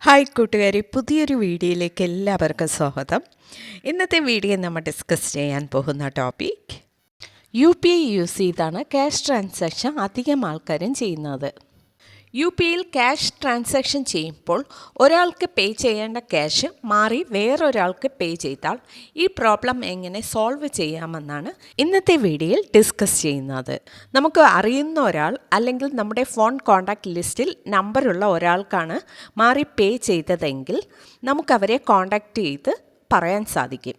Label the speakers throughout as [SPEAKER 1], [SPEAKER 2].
[SPEAKER 1] Hi കൂട്ടുകാരി, പുതിയൊരു വീഡിയോയിലേക്ക് എല്ലാവർക്കും സ്വാഗതം. ഇന്നത്തെ വീഡിയോ നമ്മൾ ഡിസ്കസ് ചെയ്യാൻ പോകുന്ന ടോപ്പിക് UPI യൂസ് ചെയ്താണ് ക്യാഷ് ട്രാൻസാക്ഷൻ അധികം ആൾക്കാരും ചെയ്യുന്നത്. UPIയിൽ ക്യാഷ് ട്രാൻസാക്ഷൻ ചെയ്യുമ്പോൾ ഒരാൾക്ക് പേ ചെയ്യേണ്ട ക്യാഷ് മാറി വേറൊരാൾക്ക് പേ ചെയ്താൽ ഈ പ്രോബ്ലം എങ്ങനെ സോൾവ് ചെയ്യാമെന്നാണ് ഇന്നത്തെ വീഡിയോയിൽ ഡിസ്കസ് ചെയ്യുന്നത്. നമുക്ക് അറിയുന്ന ഒരാൾ അല്ലെങ്കിൽ നമ്മുടെ ഫോൺ കോൺടാക്റ്റ് ലിസ്റ്റിൽ നമ്പറുള്ള ഒരാൾക്കാണ് മാറി പേ ചെയ്തതെങ്കിൽ നമുക്കവരെ കോൺടാക്റ്റ് ചെയ്ത് പറയാൻ സാധിക്കും.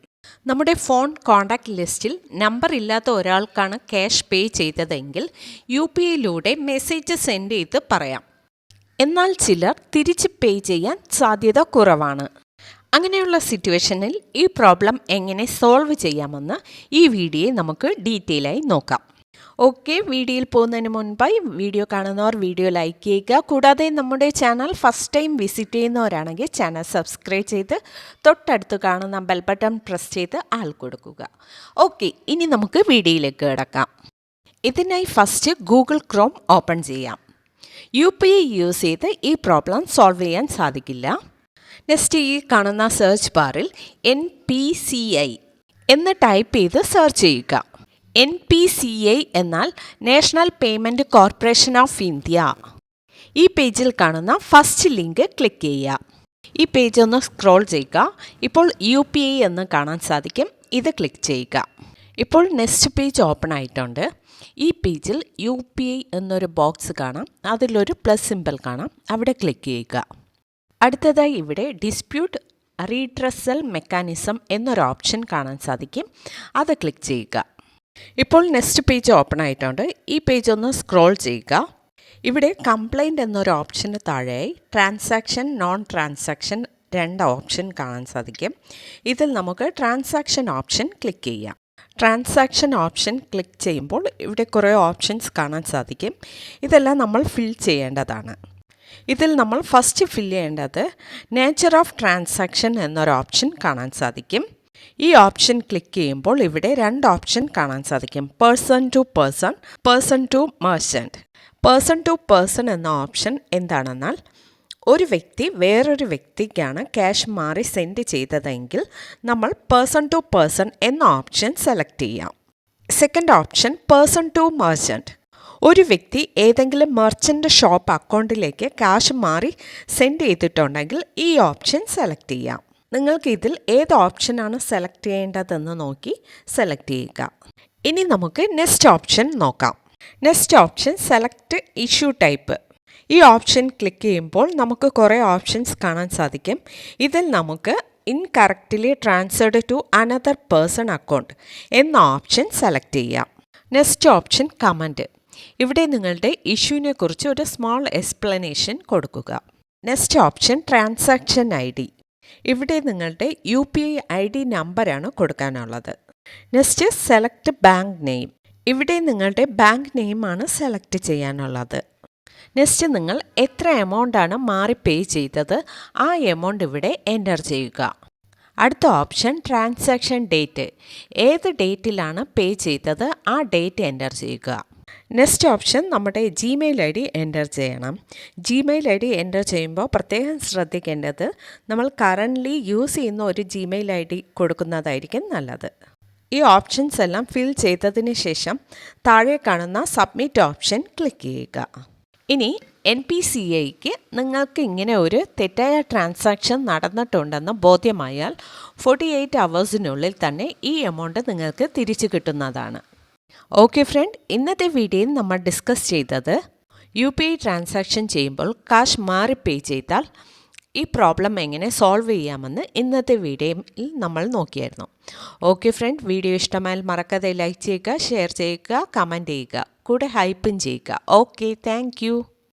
[SPEAKER 1] നമ്മുടെ ഫോൺ കോൺടാക്റ്റ് ലിസ്റ്റിൽ നമ്പർ ഇല്ലാത്ത ഒരാൾക്കാണ് ക്യാഷ് പേ ചെയ്തതെങ്കിൽ UPIയിലൂടെ മെസ്സേജ് സെൻഡ് ചെയ്ത് പറയാം. എന്നാൽ ചിലർ തിരിച്ച് പേ ചെയ്യാൻ സാധ്യത കുറവാണ്. അങ്ങനെയുള്ള സിറ്റുവേഷനിൽ ഈ പ്രോബ്ലം എങ്ങനെ സോൾവ് ചെയ്യാമെന്ന് ഈ വീഡിയോയെ നമുക്ക് ഡീറ്റെയിലായി നോക്കാം. ഓക്കെ, വീഡിയോയിൽ പോകുന്നതിന് മുൻപായി വീഡിയോ കാണുന്നവർ വീഡിയോ ലൈക്ക് ചെയ്യുക. കൂടാതെ നമ്മുടെ ചാനൽ ഫസ്റ്റ് ടൈം വിസിറ്റ് ചെയ്യുന്നവരാണെങ്കിൽ ചാനൽ സബ്സ്ക്രൈബ് ചെയ്ത് തൊട്ടടുത്ത് കാണുന്ന ബെൽ ബട്ടൺ പ്രസ് ചെയ്ത് ആൾ കൊടുക്കുക. ഓക്കെ, ഇനി നമുക്ക് വീഡിയോയിലേക്ക് കിടക്കാം. ഇതിനായി ഫസ്റ്റ് ഗൂഗിൾ ക്രോം ഓപ്പൺ ചെയ്യാം. UPI യൂസ് ചെയ്ത് ഈ പ്രോബ്ലം സോൾവ് ചെയ്യാൻ സാധിക്കില്ല. നെക്സ്റ്റ് ഈ കാണുന്ന സെർച്ച് ബാറിൽ NPCI എന്ന് ടൈപ്പ് ചെയ്ത് സെർച്ച് ചെയ്യുക. NPCI എന്നാൽ national payment corporation of India. ഈ പേജിൽ കാണുന്ന ഫസ്റ്റ് ലിങ്ക് ക്ലിക്ക് ചെയ്യുക. ഈ പേജ് ഒന്ന് സ്ക്രോൾ ചെയ്യുക. ഇപ്പോൾ UPI എന്ന് കാണാൻ സാധിക്കും. ഇത് ക്ലിക്ക് ചെയ്യുക. ഇപ്പോൾ നെക്സ്റ്റ് പേജ് ഓപ്പൺ ആയിട്ടുണ്ട്. ഈ പേജിൽ UPI എന്നൊരു ബോക്സ് കാണാം. അതിലൊരു പ്ലസ് സിമ്പൽ കാണാം. അവിടെ ക്ലിക്ക് ചെയ്യുക. അടുത്തതായി ഇവിടെ ഡിസ്പ്യൂട്ട് റീഡ്രസൽ മെക്കാനിസം എന്നൊരു ഓപ്ഷൻ കാണാൻ സാധിക്കും. അത് ക്ലിക്ക് ചെയ്യുക. ഇപ്പോൾ നെക്സ്റ്റ് പേജ് ഓപ്പൺ ആയിട്ടുണ്ട്. ഈ പേജ് ഒന്ന് സ്ക്രോൾ ചെയ്യുക. ഇവിടെ കംപ്ലൈൻറ്റ് എന്നൊരു ഓപ്ഷന് താഴെയായി ട്രാൻസാക്ഷൻ, നോൺ ട്രാൻസാക്ഷൻ രണ്ട് ഓപ്ഷൻ കാണാൻ സാധിക്കും. ഇതിൽ നമുക്ക് ട്രാൻസാക്ഷൻ ഓപ്ഷൻ ക്ലിക്ക് ചെയ്യാം. ട്രാൻസാക്ഷൻ ഓപ്ഷൻ ക്ലിക്ക് ചെയ്യുമ്പോൾ ഇവിടെ കുറേ ഓപ്ഷൻസ് കാണാൻ സാധിക്കും. ഇതെല്ലാം നമ്മൾ ഫിൽ ചെയ്യേണ്ടതാണ്. ഇതിൽ നമ്മൾ ഫസ്റ്റ് ഫിൽ ചെയ്യേണ്ടത് നേച്ചർ ഓഫ് ട്രാൻസാക്ഷൻ എന്നൊരു ഓപ്ഷൻ കാണാൻ സാധിക്കും. ഈ ഓപ്ഷൻ ക്ലിക്ക് ചെയ്യുമ്പോൾ ഇവിടെ രണ്ട് ഓപ്ഷൻ കാണാൻ സാധിക്കും. Person to person, person to merchant. Person to person എന്ന ഓപ്ഷൻ എന്താണെന്നാൽ ഒരു വ്യക്തി വേറൊരു വ്യക്തിക്കാണ് ക്യാഷ് മാറി സെൻഡ് ചെയ്തതെങ്കിൽ നമ്മൾ പേഴ്സൺ ടു പേഴ്സൺ എന്ന ഓപ്ഷൻ സെലക്ട് ചെയ്യാം. Second option person to merchant. ഒരു വ്യക്തി ഏതെങ്കിലും മെർച്ചൻ്റ് ഷോപ്പ് അക്കൗണ്ടിലേക്ക് ക്യാഷ് മാറി സെൻഡ് ചെയ്തിട്ടുണ്ടെങ്കിൽ ഈ ഓപ്ഷൻ സെലക്ട് ചെയ്യാം. നിങ്ങൾക്ക് ഇതിൽ ഏത് ഓപ്ഷനാണ് സെലക്ട് ചെയ്യേണ്ടതെന്ന് നോക്കി സെലക്ട് ചെയ്യുക. ഇനി നമുക്ക് നെക്സ്റ്റ് ഓപ്ഷൻ നോക്കാം. Next option select issue type. ഈ ഓപ്ഷൻ ക്ലിക്ക് ചെയ്യുമ്പോൾ നമുക്ക് കുറേ ഓപ്ഷൻസ് കാണാൻ സാധിക്കും. ഇതിൽ നമുക്ക് incorrectly transferred to another person account എന്ന ഓപ്ഷൻ സെലക്ട് ചെയ്യാം. Next option comment. ഇവിടെ നിങ്ങളുടെ ഇഷ്യൂവിനെ കുറിച്ച് ഒരു സ്മോൾ എക്സ്പ്ലനേഷൻ കൊടുക്കുക. Next option transaction ID. ഇവിടെ നിങ്ങളുടെ UPI ID നമ്പറാണ് കൊടുക്കാനുള്ളത്. Next select bank name. ഇവിടെ നിങ്ങളുടെ ബാങ്ക് നെയിമാണ് സെലക്ട് ചെയ്യാനുള്ളത്. നെക്സ്റ്റ് നിങ്ങൾ എത്ര എമൗണ്ടാണ് മാറി പേ ചെയ്തത് ആ എമൗണ്ട് ഇവിടെ എൻ്റർ ചെയ്യുക. അടുത്ത ഓപ്ഷൻ ട്രാൻസാക്ഷൻ ഡേറ്റ്. ഏത് ഡേറ്റിലാണ് പേ ചെയ്തത് ആ ഡേറ്റ് എൻ്റർ ചെയ്യുക. നെക്സ്റ്റ് ഓപ്ഷൻ നമ്മുടെ Gmail ID എൻ്റർ ചെയ്യണം. Gmail ID എൻ്റർ ചെയ്യുമ്പോൾ പ്രത്യേകം ശ്രദ്ധിക്കേണ്ടത് നമ്മൾ കറൻ്റ്ലി യൂസ് ചെയ്യുന്ന ഒരു Gmail ID കൊടുക്കുന്നതായിരിക്കും നല്ലത്. ഈ ഓപ്ഷൻസ് എല്ലാം ഫിൽ ചെയ്തതിന് ശേഷം താഴെ കാണുന്ന സബ്മിറ്റ് ഓപ്ഷൻ ക്ലിക്ക് ചെയ്യുക. ഇനി NPCIക്ക് നിങ്ങൾക്ക് ഇങ്ങനെ ഒരു തെറ്റായ ട്രാൻസാക്ഷൻ നടന്നിട്ടുണ്ടെന്ന് ബോധ്യമായാൽ 48 hours തന്നെ ഈ എമൗണ്ട് നിങ്ങൾക്ക് തിരിച്ചു കിട്ടുന്നതാണ്. ഓക്കെ ഫ്രണ്ട്, ഇന്നത്തെ വീഡിയോയിൽ നമ്മൾ ഡിസ്കസ് ചെയ്തത് UPI ട്രാൻസാക്ഷൻ ചെയ്യുമ്പോൾ കാശ് മാറി പേ ചെയ്താൽ ഈ പ്രോബ്ലം എങ്ങനെ സോൾവ് ചെയ്യാമെന്ന് ഇന്നത്തെ വീഡിയോയിൽ നമ്മൾ നോക്കിയായിരുന്നു. ഓക്കെ ഫ്രണ്ട്, വീഡിയോ ഇഷ്ടമായാൽ മറക്കാതെ ലൈക്ക് ചെയ്യുക, ഷെയർ ചെയ്യുക, കമൻറ്റ് ചെയ്യുക, കൂടെ ഹൈപ്പും ചെയ്യുക. Okay, thank you.